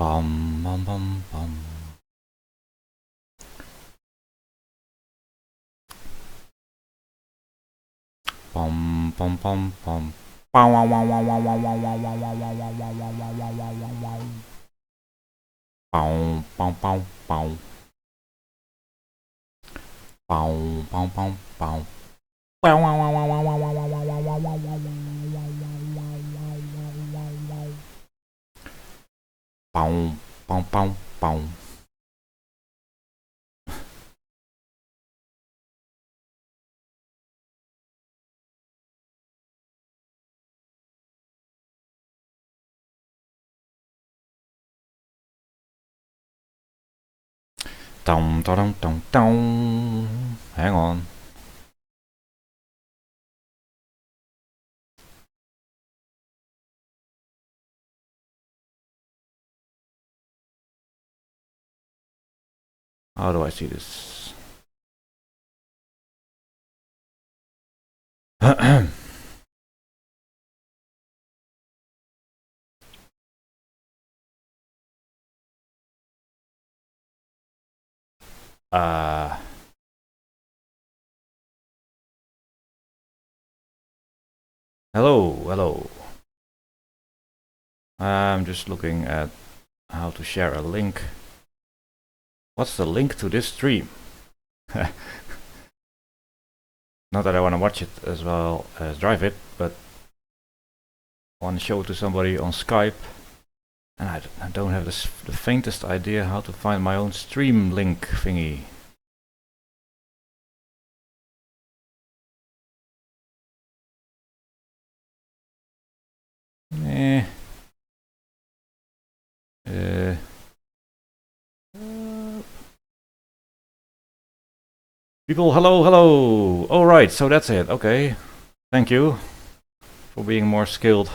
Bum bum bum bum. Bum bum bum bum. Wow wow wow wow wow wow wow wow wow wow wow wow wow wow wow wow wow wow. Bow bow bow bow. Bow bow bow bow. Wow wow wow wow wow wow wow wow wow wow wow wow wow. Bow bow bow bow. Dum dum dum dum. Hang on. How do I see this? uh. Hello, hello. I'm just looking at how to share a link. What's the link to this stream? Not that I want to watch it as well as drive it, but I want to show it to somebody on Skype. And I don't have the faintest idea how to find my own stream link thingy. Eh. People, hello, hello. All right, so that's it. Okay, thank you for being more skilled,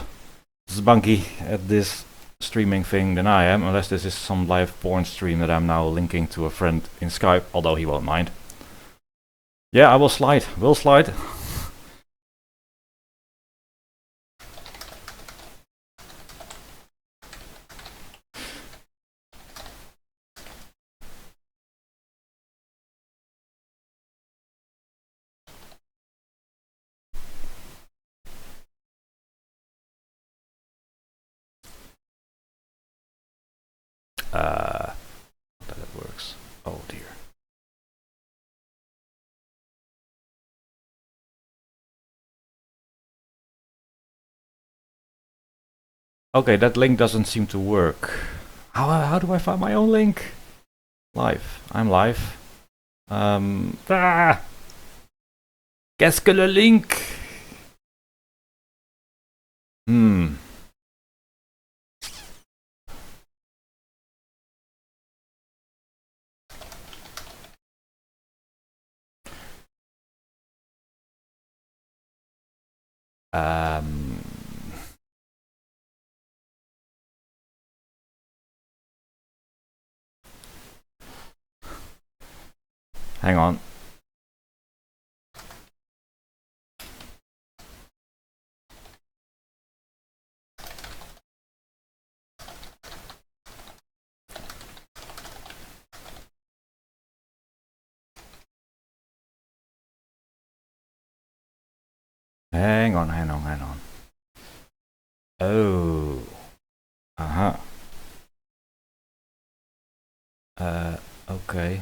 Zbunky, at this streaming thing than I am. Unless this is some live porn stream that I'm now linking to a friend in Skype, although he won't mind. Yeah, I will slide. Will slide. That works. Oh dear. Okay, that link doesn't seem to work. How do I find my own link? Live. I'm live. Qu'est-ce que le link? Hang on. Hang on. Oh. Uh-huh. Okay.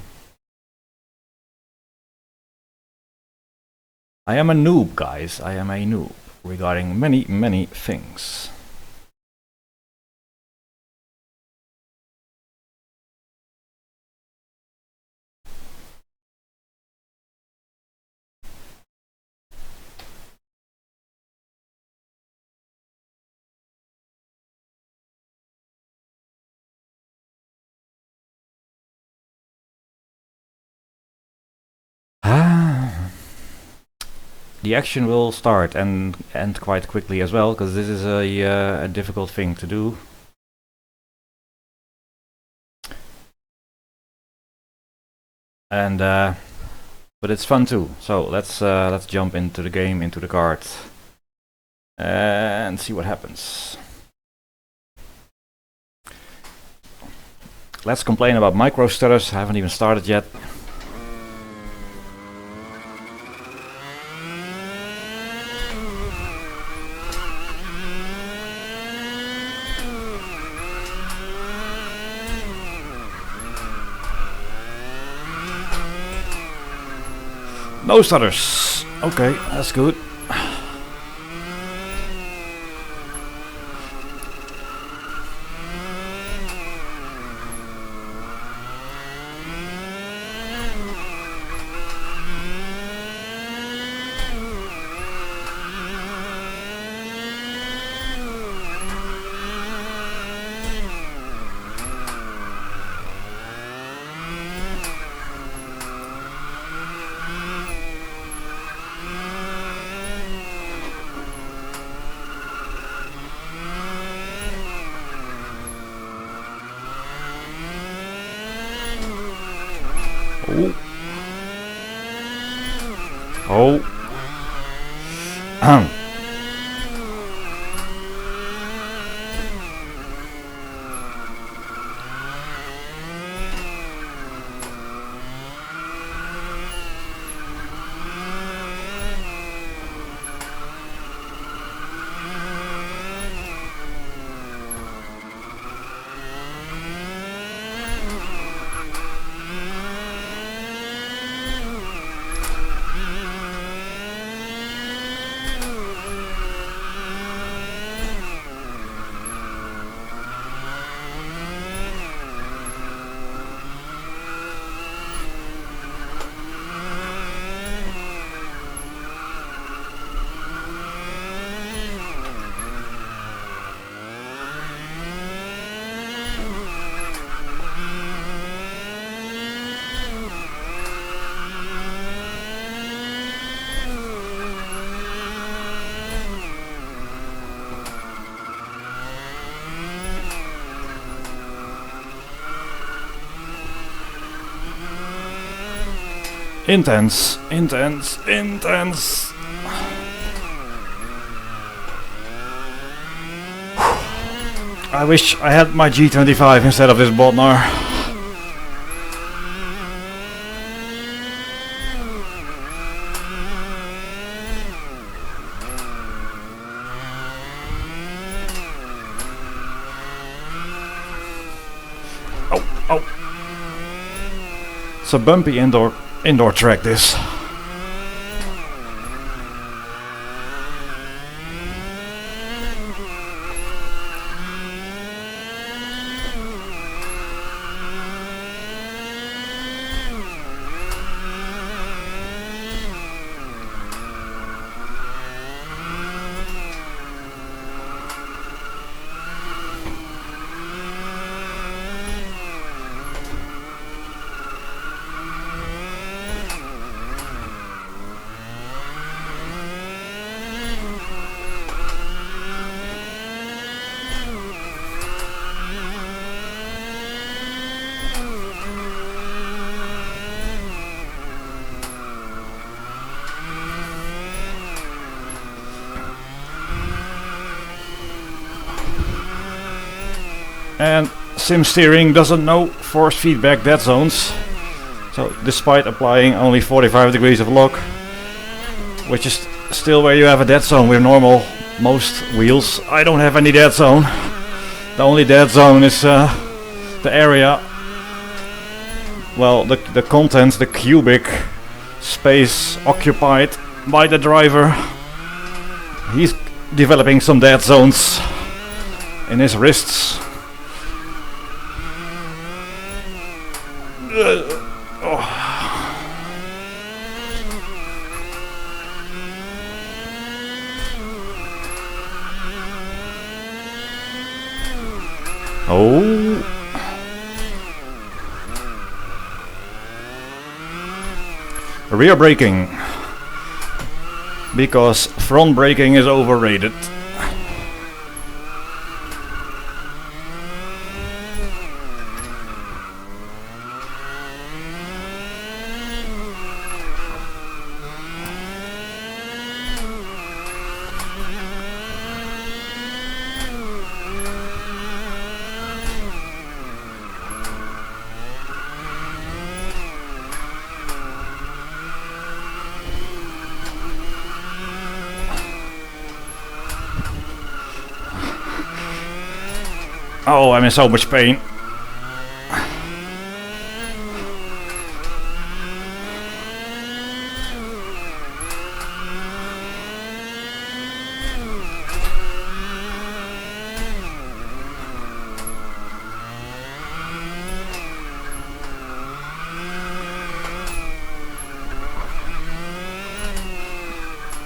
I am a noob, guys. I am a noob regarding many, many things. The action will start and end quite quickly as well, because this is a difficult thing to do. And but it's fun too. So let's jump into the game, into the kart, and see what happens. Let's complain about micro stutters. I haven't even started yet. No stutters. Okay, that's good. Oh. Oh. Intense, intense, intense. I wish I had my G25 instead of this Bodnar. Oh, oh. It's a bumpy indoor track, this. And sim steering doesn't know force feedback dead zones. So despite applying only 45 degrees of lock, which is still where you have a dead zone with normal most wheels, I don't have any dead zone. The only dead zone is the area, well, the contents, the cubic space occupied by the driver. He's developing some dead zones in his wrists. Oh. Rear braking, because front braking is overrated. Oh, I'm in so much pain.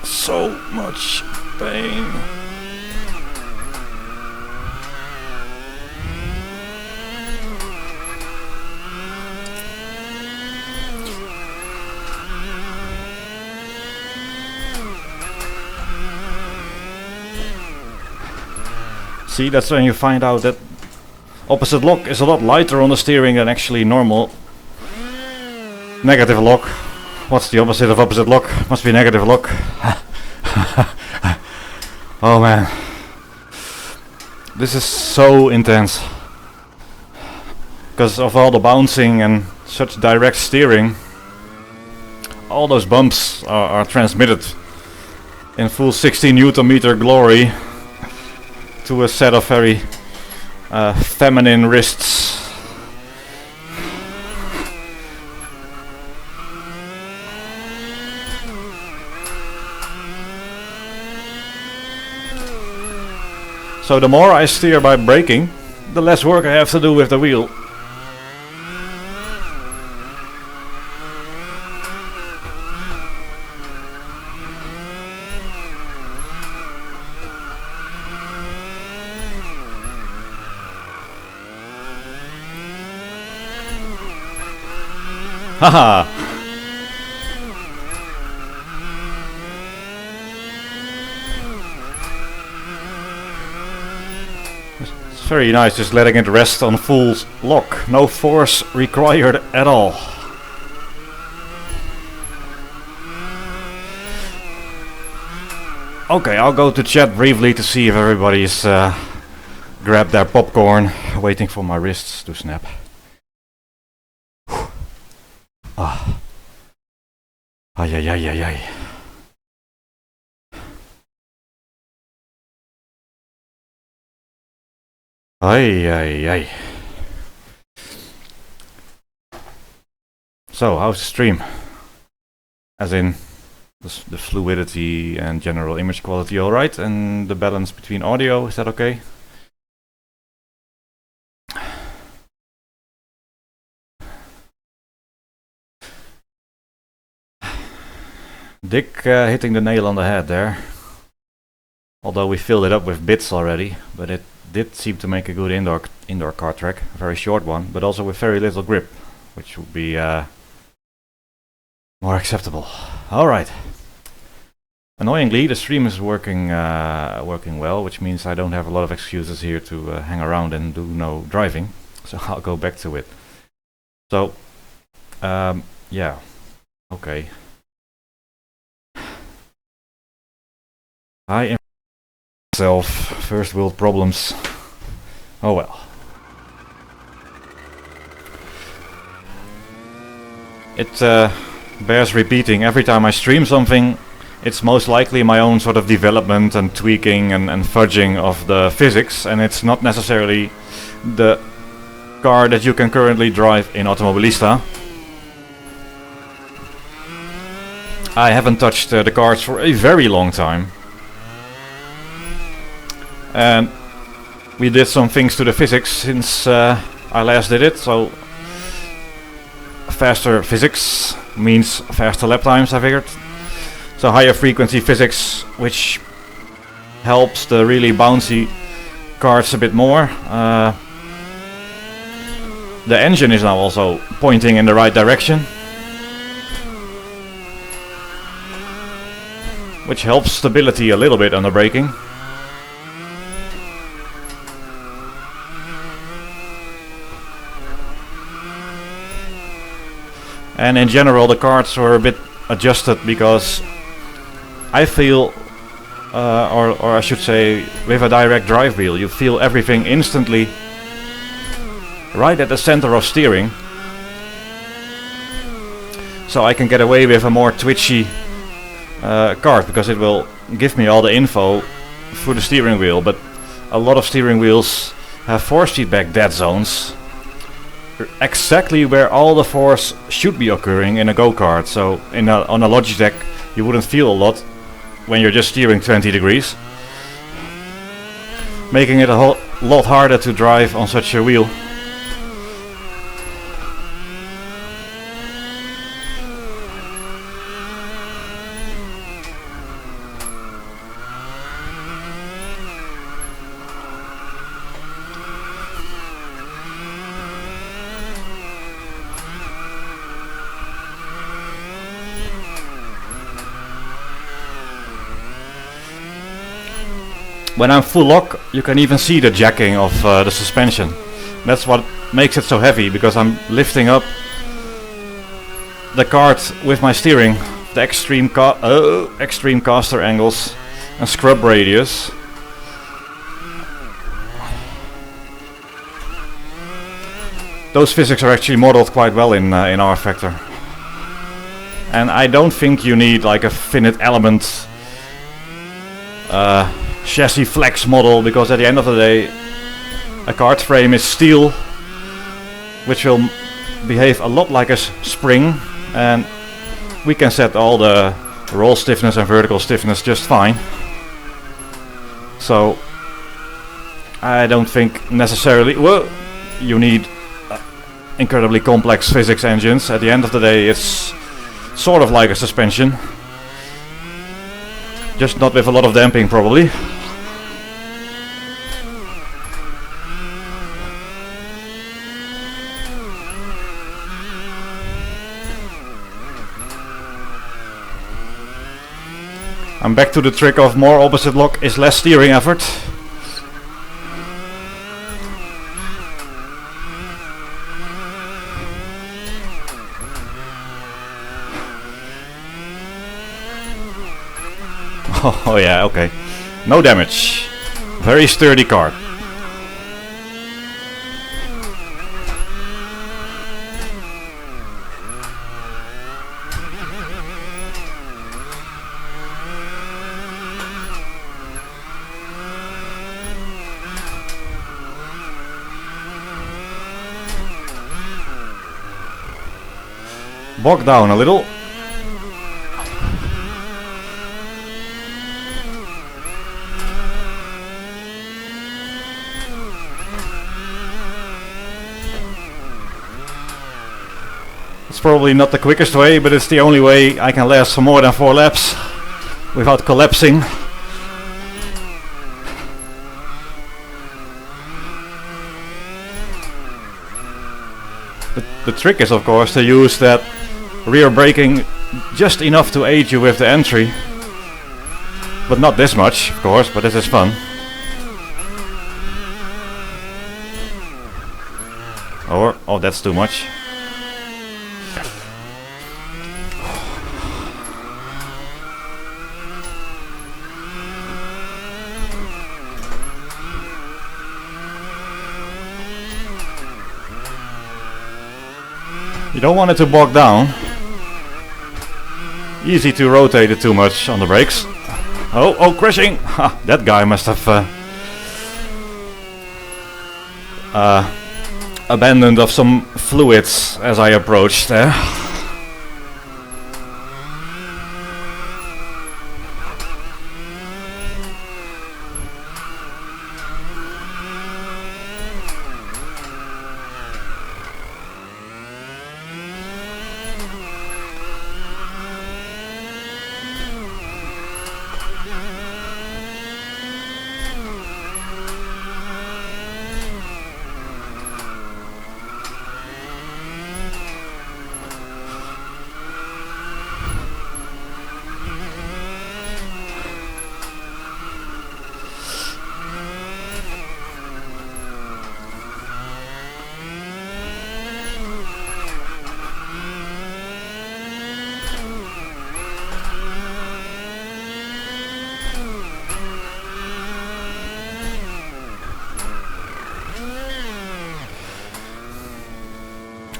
So much pain. See, that's when you find out that opposite lock is a lot lighter on the steering than actually normal. Negative lock. What's the opposite of opposite lock? Must be negative lock. Oh man. This is so intense. Because of all the bouncing and such direct steering, all those bumps are transmitted in full 60 Newton meter glory to a set of very feminine wrists. So the more I steer by braking, the less work I have to do with the wheel. Haha! It's very nice just letting it rest on full lock. No force required at all. Okay, I'll go to chat briefly to see if everybody's grabbed their popcorn, waiting for my wrists to snap. Ah. Ay, ay, ay, ay, ay. Ay, ay, ay. So, how's the stream? As in, the fluidity and general image quality alright? And the balance between audio, is that okay? Dick hitting the nail on the head there. Although we filled it up with bits already, but it did seem to make a good indoor kart track, a very short one, but also with very little grip, which would be more acceptable. Alright. Annoyingly, the stream is working well, which means I don't have a lot of excuses here to hang around and do no driving, so I'll go back to it. So, yeah, okay. I am myself, first world problems. Oh well. It bears repeating, every time I stream something, it's most likely my own sort of development and tweaking and fudging of the physics, and it's not necessarily the car that you can currently drive in Automobilista. I haven't touched the cars for a very long time. And we did some things to the physics since I last did it, so faster physics means faster lap times, I figured. So higher frequency physics, which helps the really bouncy karts a bit more. The engine is now also pointing in the right direction, which helps stability a little bit on the braking. And in general the karts were a bit adjusted because I feel, or I should say, with a direct drive wheel you feel everything instantly right at the center of steering. So I can get away with a more twitchy kart because it will give me all the info through the steering wheel, but a lot of steering wheels have force feedback dead zones, exactly where all the force should be occurring in a go-kart. So on a Logitech you wouldn't feel a lot when you're just steering 20 degrees, making it a whole lot harder to drive on such a wheel. When I'm full lock, you can even see the jacking of the suspension. That's what makes it so heavy, because I'm lifting up the kart with my steering, the extreme caster angles and scrub radius. Those physics are actually modeled quite well in R Factor. And I don't think you need like a finite element chassis flex model, because at the end of the day a kart frame is steel, which will behave a lot like a spring, and we can set all the roll stiffness and vertical stiffness just fine. So I don't think necessarily you need incredibly complex physics engines. At the end of the day it's sort of like a suspension, just not with a lot of damping probably. I'm back to the trick of more opposite lock is less steering effort. Oh yeah, okay. No damage. Very sturdy kart. Bog down a little. It's probably not the quickest way, but it's the only way I can last for more than 4 laps without collapsing. The trick is of course to use that rear braking just enough to aid you with the entry, but not this much of course, but this is fun. Or, oh, that's too much. You don't want it to bog down. Easy to rotate it too much on the brakes. Oh, crashing! Ha, that guy must have abandoned of some fluids as I approached there.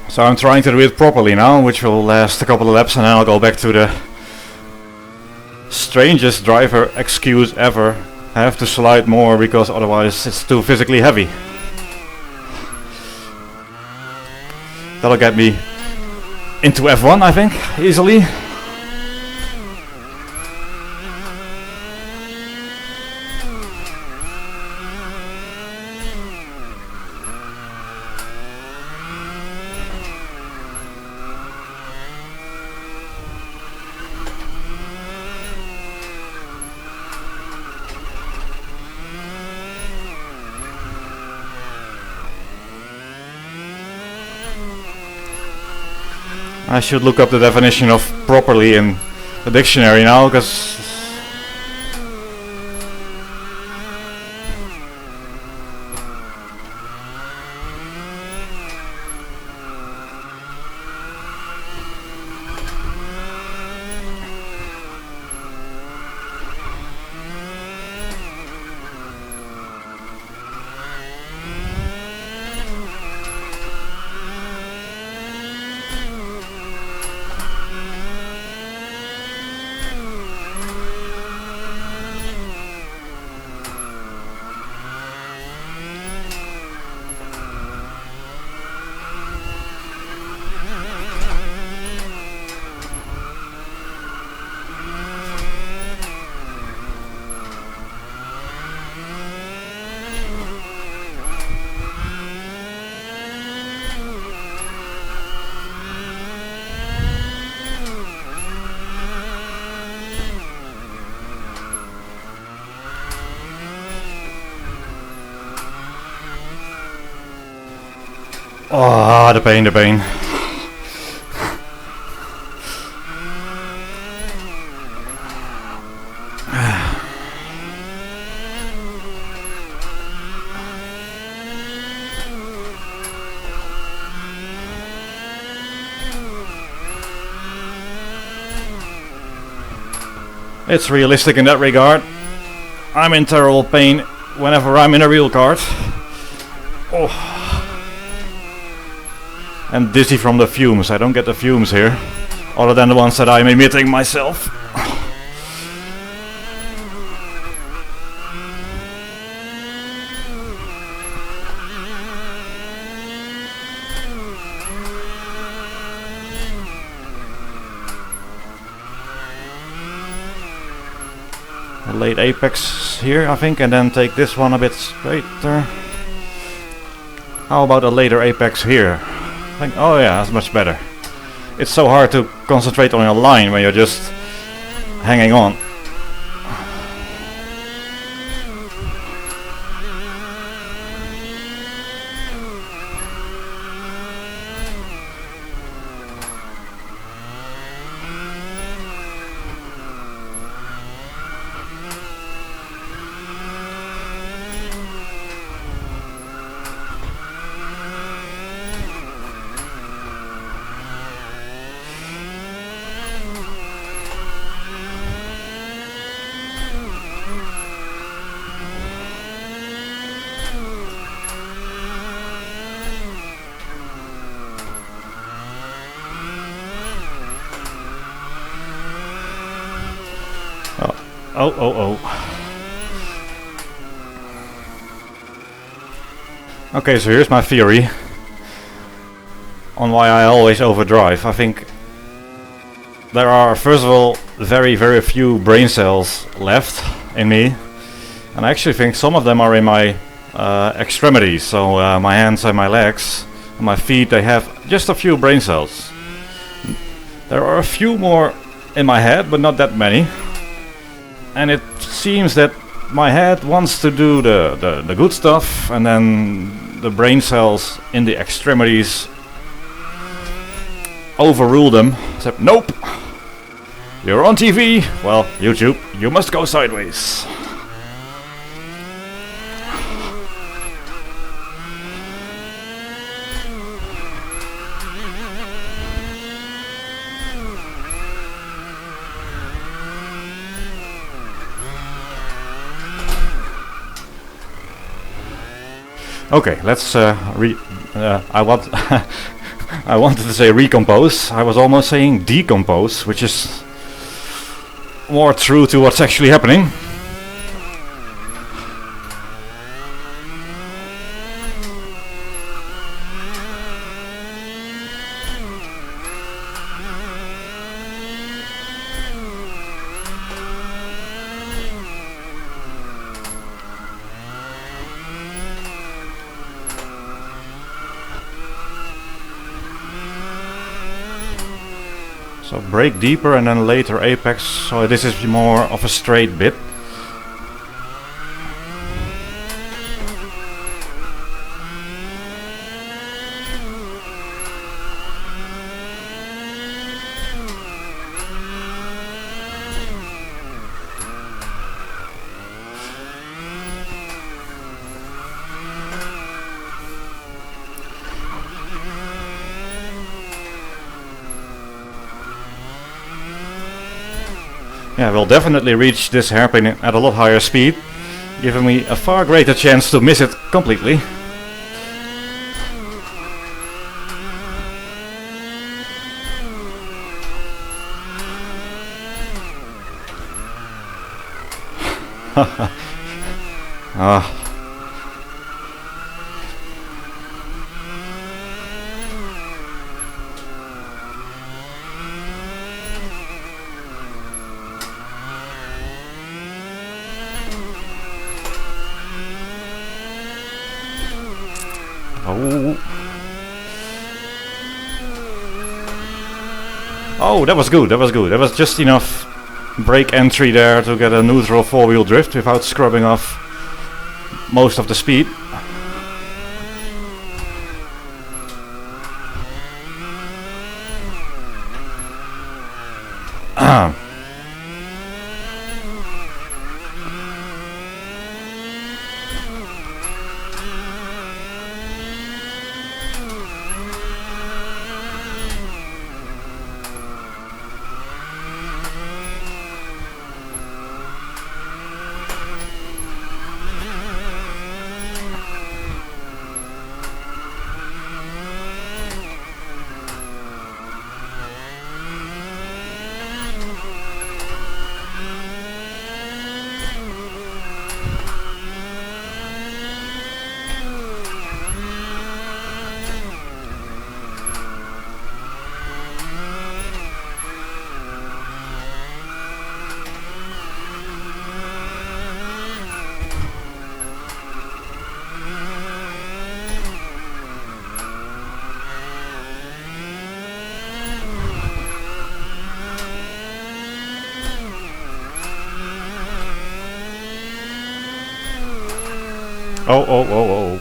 So I'm trying to do it properly now, which will last a couple of laps, and then I'll go back to the strangest driver excuse ever. I have to slide more because otherwise it's too physically heavy. That'll get me into F1, I think, easily. I should look up the definition of properly in the dictionary now, because oh, the pain, the pain. It's realistic in that regard. I'm in terrible pain whenever I'm in a real kart. Oh. And dizzy from the fumes. I don't get the fumes here, other than the ones that I'm emitting myself. A late apex here, I think, and then take this one a bit straighter. How about a later apex here? I think, oh yeah, that's much better. It's so hard to concentrate on your line when you're just hanging on. Oh. Okay, so here's my theory on why I always overdrive. I think there are, first of all, very few brain cells left in me. And I actually think some of them are in my extremities. So my hands and my legs and my feet, they have just a few brain cells. There are a few more in my head, but not that many. And it seems that my head wants to do the good stuff, and then the brain cells in the extremities overrule them. Said, nope, you're on TV, well, YouTube, you must go sideways. Okay, let's I wanted to say recompose. I was almost saying decompose, which is more true to what's actually happening. So brake deeper and then later apex, so this is more of a straight bit. Yeah, we'll definitely reach this hairpin at a lot higher speed, giving me a far greater chance to miss it completely. Ah. Oh, that was good, that was good. That was just enough brake entry there to get a neutral four-wheel drift without scrubbing off most of the speed. Oh.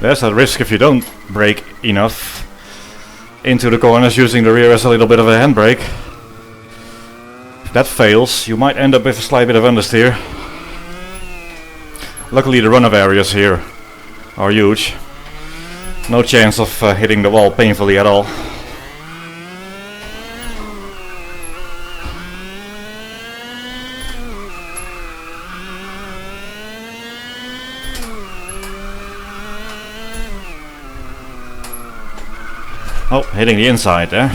There's a risk if you don't brake enough into the corners using the rear as a little bit of a handbrake. If that fails, you might end up with a slight bit of understeer. Luckily the runoff areas here are huge. No chance of hitting the wall painfully at all. Oh, hitting the inside there.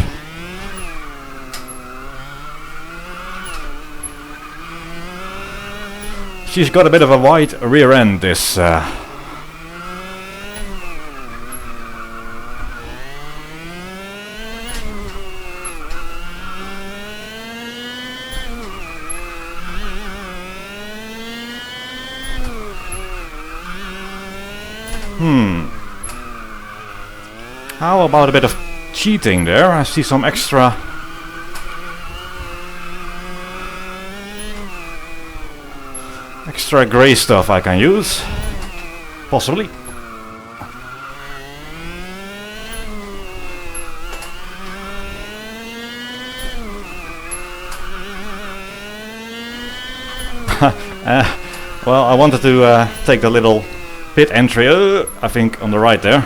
She's got a bit of a wide rear end, this How about a bit of cheating there? I see some extra grey stuff I can use. Possibly. Well, I wanted to take the little pit entry, I think on the right there.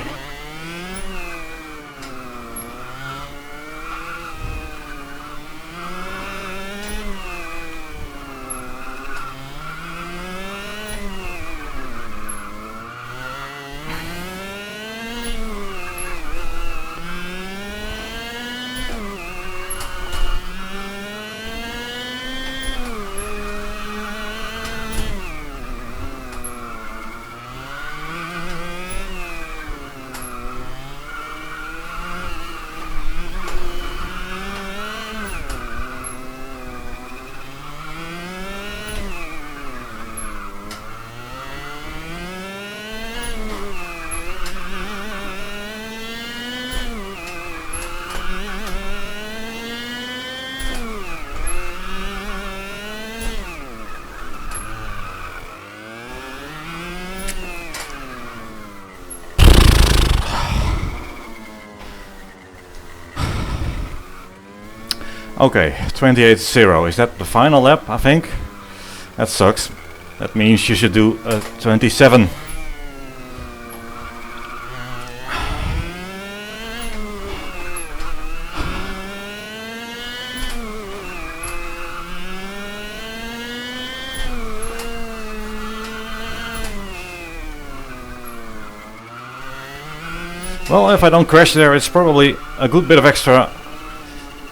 Okay, 28.0. Is that the final lap, I think? That sucks. That means you should do 27. Well, if I don't crash there, it's probably a good bit of extra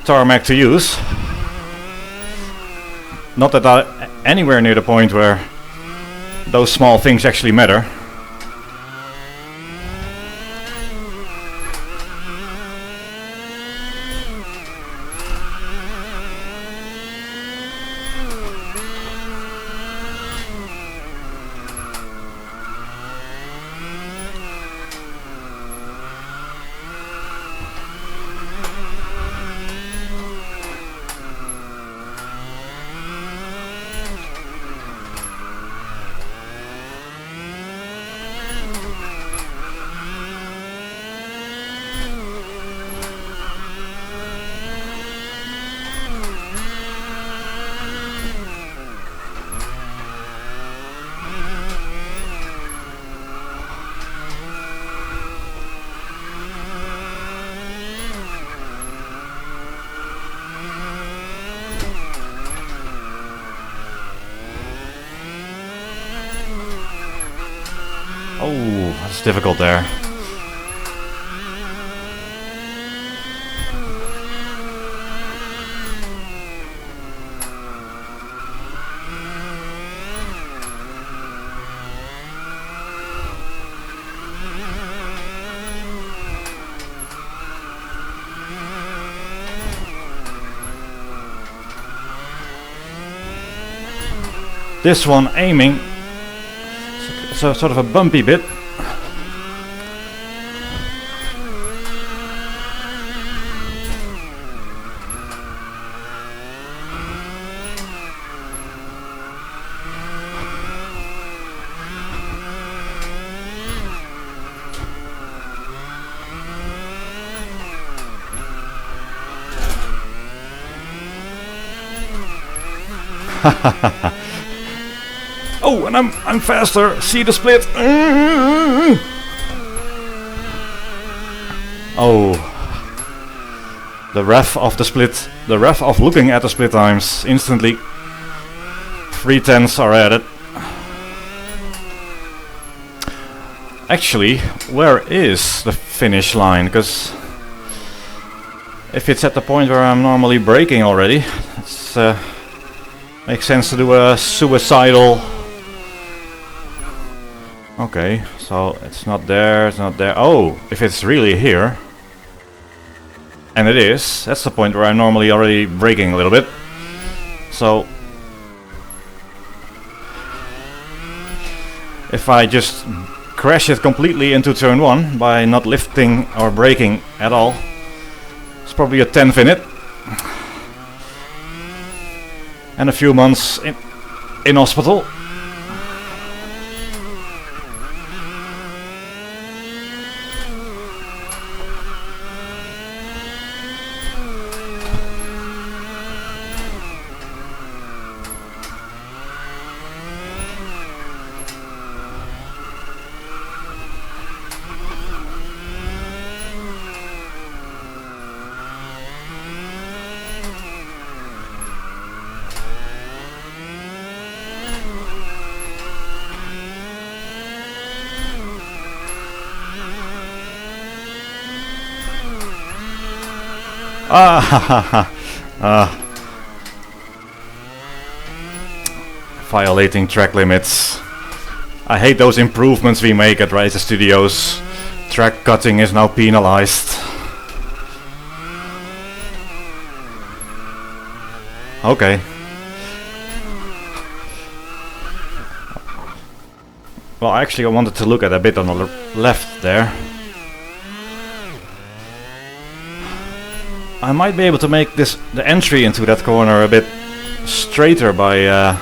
tarmac to use. Not that I'm anywhere near the point where those small things actually matter. Oh, that's difficult there. This one aiming, so sort of a bumpy bit. Oh, and I'm faster. See the split. Oh, the ref of the split, the ref of looking at the split times instantly. 3/10 are added. Actually, where is the finish line? Because if it's at the point where I'm normally braking already, it's makes sense to do a suicidal. Okay, so it's not there, it's not there. Oh, if it's really here, and it is, that's the point where I'm normally already braking a little bit. So if I just crash it completely into turn 1 by not lifting or braking at all, it's probably a 10th in it. And a few months in hospital. Violating track limits. I hate those improvements we make at Racer Studios. Track cutting is now penalized. Okay. Well, actually I wanted to look at a bit on the left there. I might be able to make the entry into that corner a bit straighter by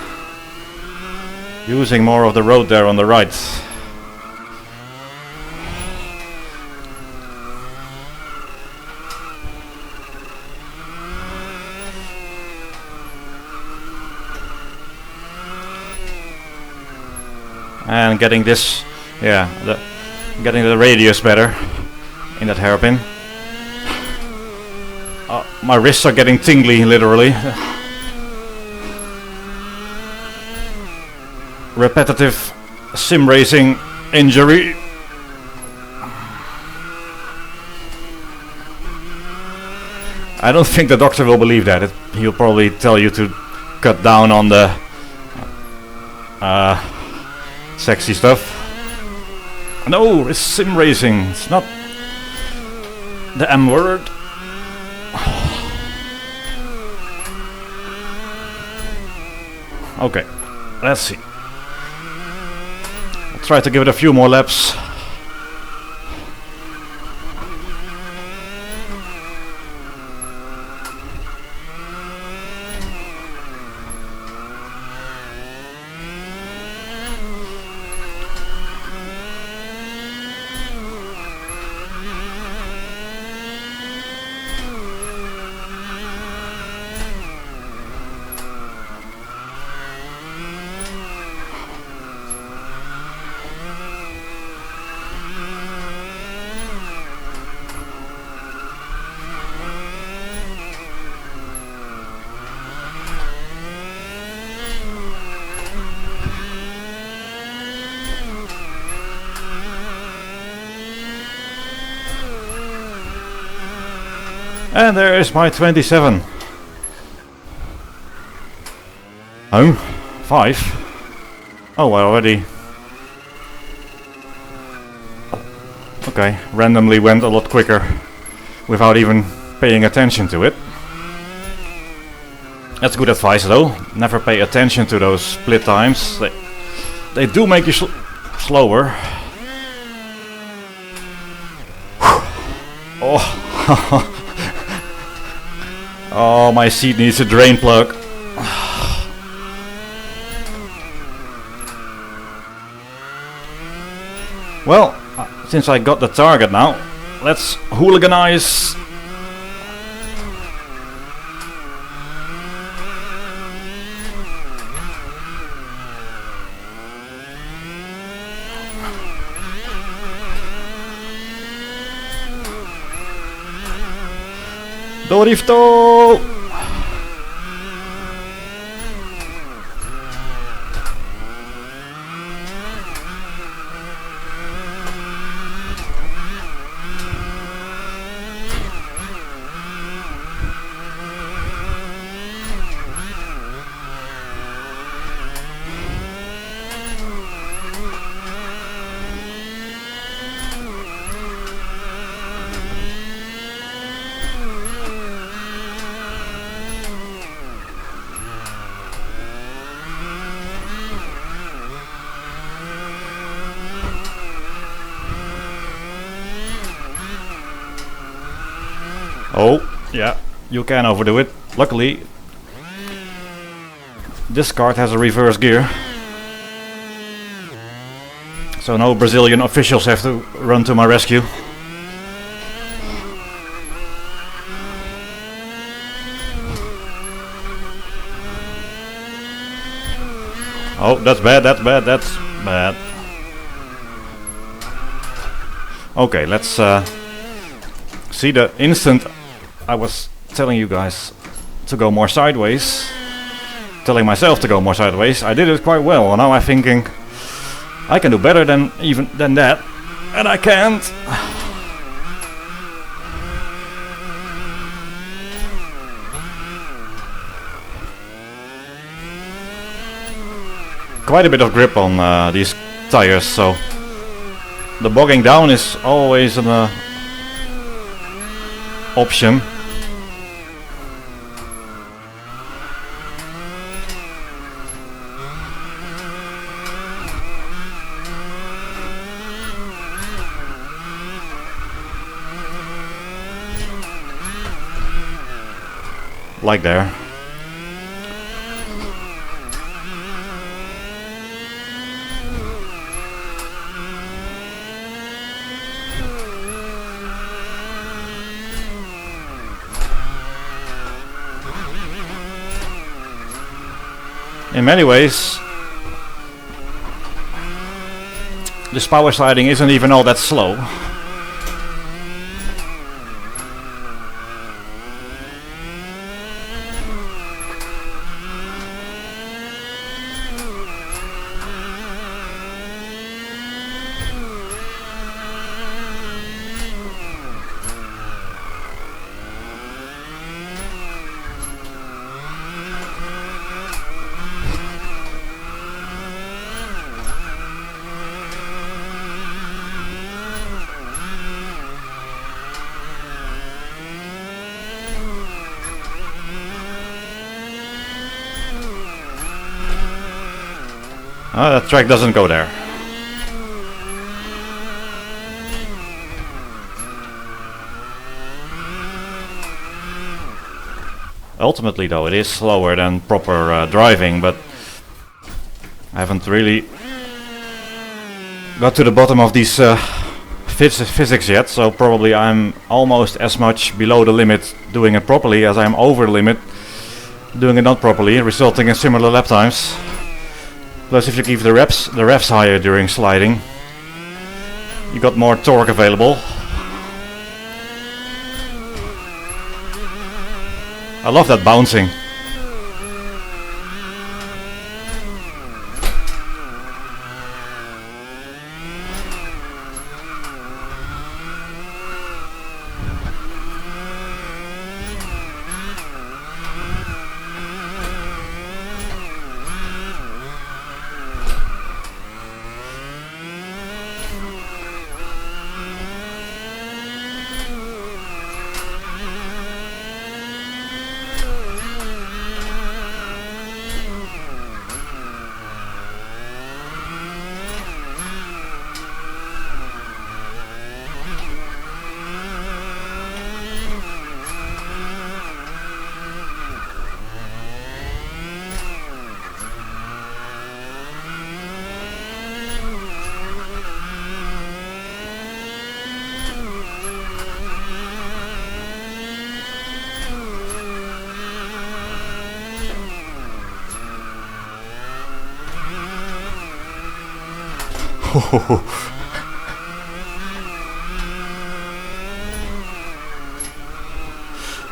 using more of the road there on the right. and getting this, getting the radius better in that hairpin. My wrists are getting tingly, literally. Repetitive sim racing injury. I don't think the doctor will believe that. He'll probably tell you to cut down on the sexy stuff. No, it's sim racing. It's not the M word. Okay, let's see. I'll try to give it a few more laps. And there is my 27. Oh, 5. Oh, I already... Okay, randomly went a lot quicker without even paying attention to it. That's good advice though. Never pay attention to those split times. They do make you slower. Oh. Oh, my seat needs a drain plug. Well, since I got the target now, let's hooliganize. Dorifto! Oh, yeah, you can overdo it. Luckily, this kart has a reverse gear. So no Brazilian officials have to run to my rescue. Oh, that's bad, that's bad, that's bad. Okay, let's see the instant I was telling you guys to go more sideways, telling myself to go more sideways. I did it quite well, and now I'm thinking I can do better than that, and I can't. Quite a bit of grip on these tires, so the bogging down is always an option. Like there. In many ways, This power sliding isn't even all that slow. That track doesn't go there. Ultimately though, it is slower than proper driving, but I haven't really got to the bottom of these physics yet, so probably I'm almost as much below the limit doing it properly as I'm over the limit doing it not properly, resulting in similar lap times. Plus, if you keep the revs higher during sliding, you got more torque available. I love that bouncing.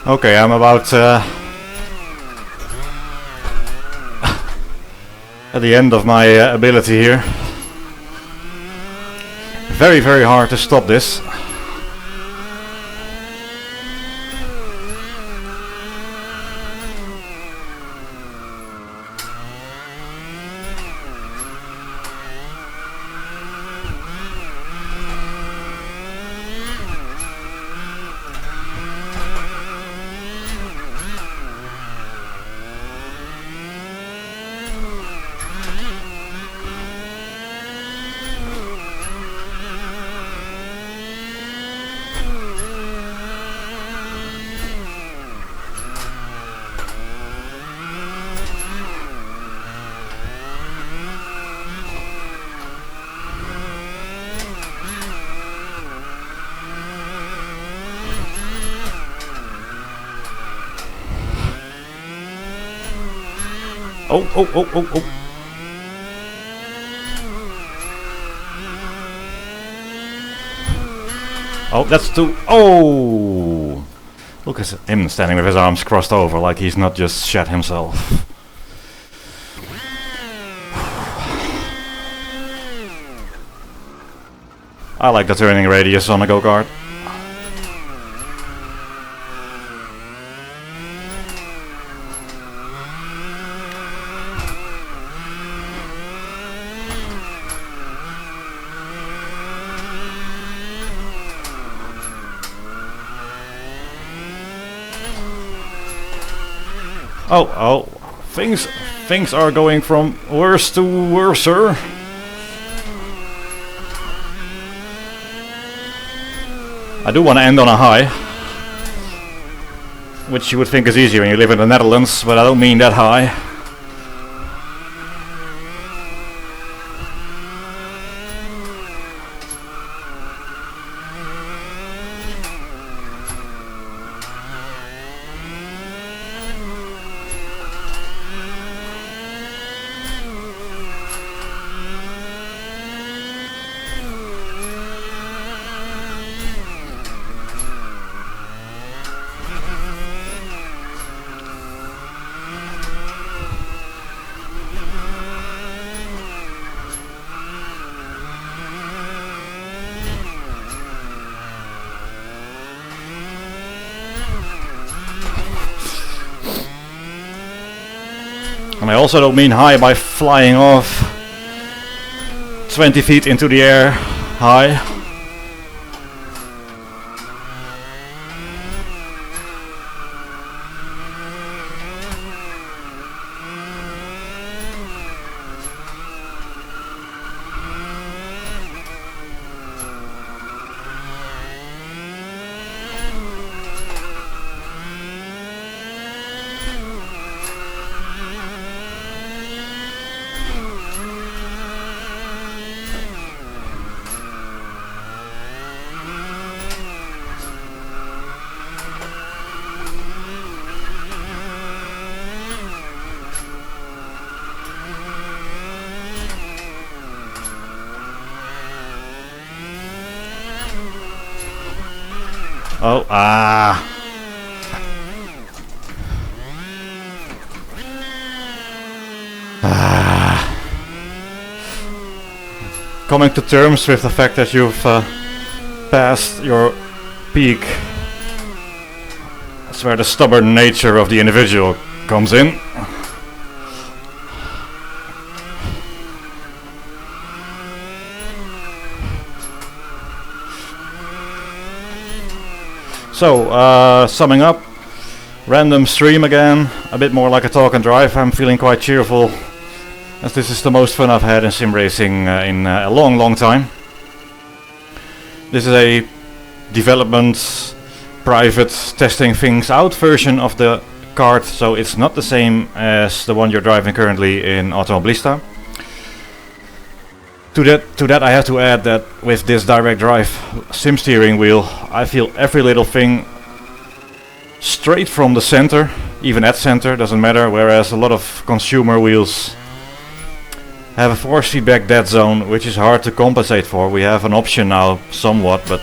Okay, I'm about at the end of my ability here. Very, very hard to stop this. Oh, oh, oh, oh, oh. Oh, that's too... Oh! Look at him standing with his arms crossed over like he's not just shat himself. I like the turning radius on a go-kart. Oh, oh, things are going from worse to worser. I do want to end on a high, which you would think is easier when you live in the Netherlands, but I don't mean that high. And I also don't mean high by flying off 20 feet into the air high. Oh, ah. Coming to terms with the fact that you've passed your peak. That's where the stubborn nature of the individual comes in. So, summing up, random stream again, a bit more like a talk and drive. I'm feeling quite cheerful, as this is the most fun I've had in sim racing in a long time. This is a development, private, testing things out version of the kart, so it's not the same as the one you're driving currently in Automobilista. To that I have to add that with this direct drive sim steering wheel, I feel every little thing straight from the center, even at center, doesn't matter, whereas a lot of consumer wheels have a force feedback dead zone, which is hard to compensate for. We have an option now, somewhat, but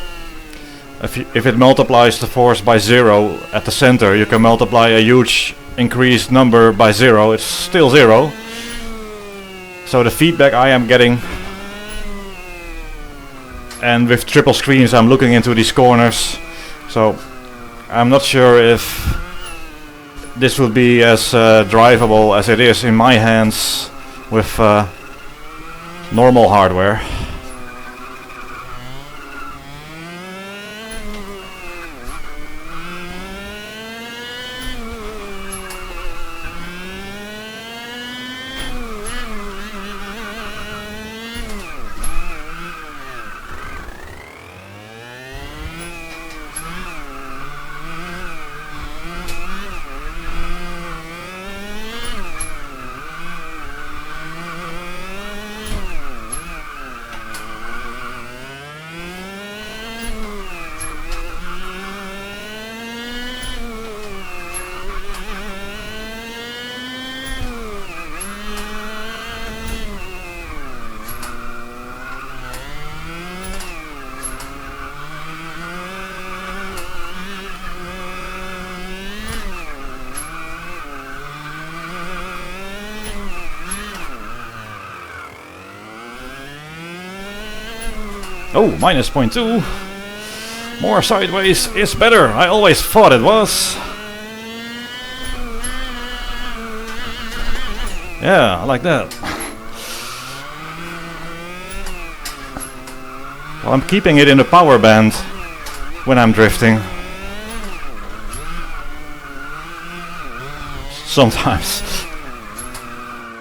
if it multiplies the force by 0 at the center, you can multiply a huge increased number by 0, it's still 0. So the feedback I am getting, and with triple screens I'm looking into these corners, so I'm not sure if this will be as drivable as it is in my hands with normal hardware. Oh, minus 0.2. More sideways is better. I always thought it was. Yeah, I like that. Well, I'm keeping it in the power band when I'm drifting. Sometimes.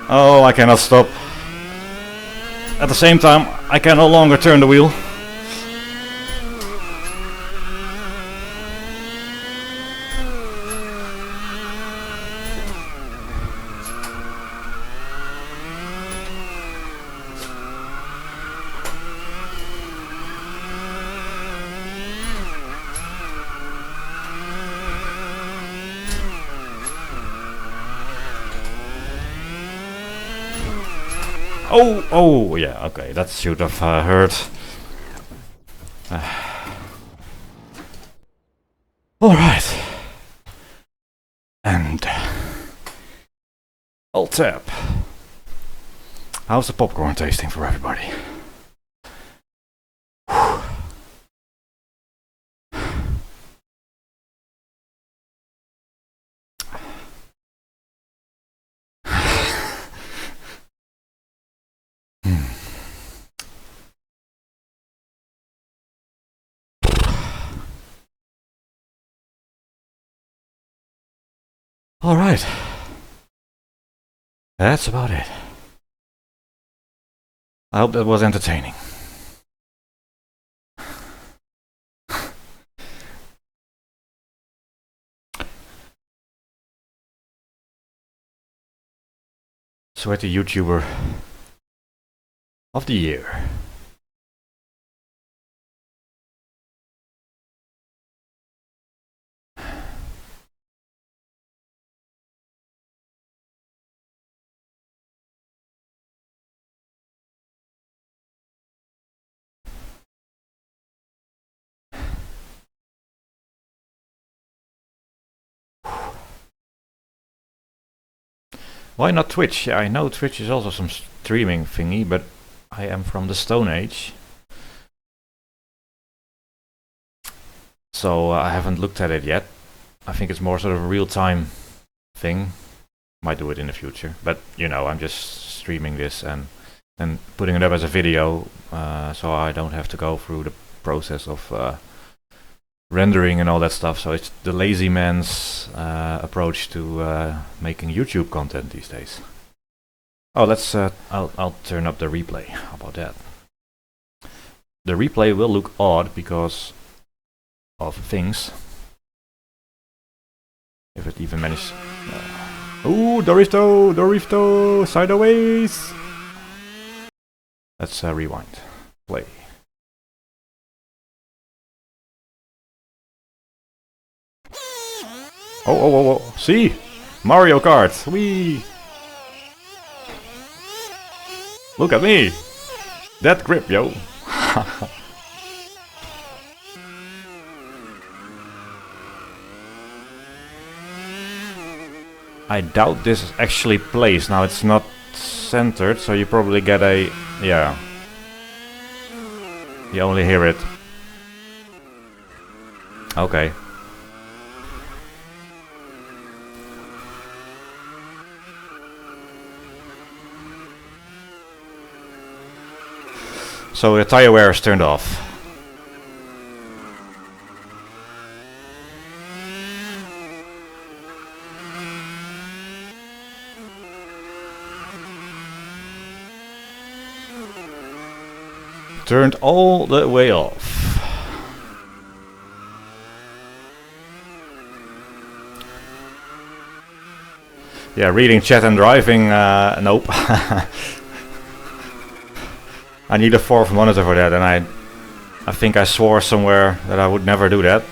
Oh, I cannot stop. At the same time, I can no longer turn the wheel. Oh, yeah, okay, that should have hurt. Alright. And I'll tap. How's the popcorn tasting for everybody? Alright. That's about it. I hope that was entertaining. Sweaty YouTuber of the year. Why not Twitch? Yeah, I know Twitch is also some streaming thingy, but I am from the Stone Age. So I haven't looked at it yet. I think it's more sort of a real-time thing. Might do it in the future, but you know, I'm just streaming this and putting it up as a video, so I don't have to go through the process of rendering and all that stuff. So it's the lazy man's approach to making YouTube content these days. Oh, let's I'll turn up the replay. How about that? The replay will look odd because of things. If it even manages. Ooh, Dorifto, sideways. Let's rewind. Play. Oh, see? Mario Kart, wee! Look at me! That grip, yo! I doubt this actually plays. Now it's not centered, so you probably get a... yeah. You only hear it. Okay. So the tire wear is turned off. Turned all the way off. Yeah, reading chat and driving, nope. I need a fourth monitor for that, and I think I swore somewhere that I would never do that.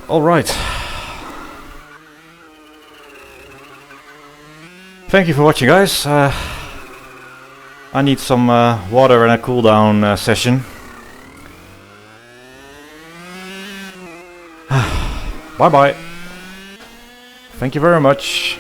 Alright. Thank you for watching, guys. I need some water and a cooldown session. Bye bye. Thank you very much.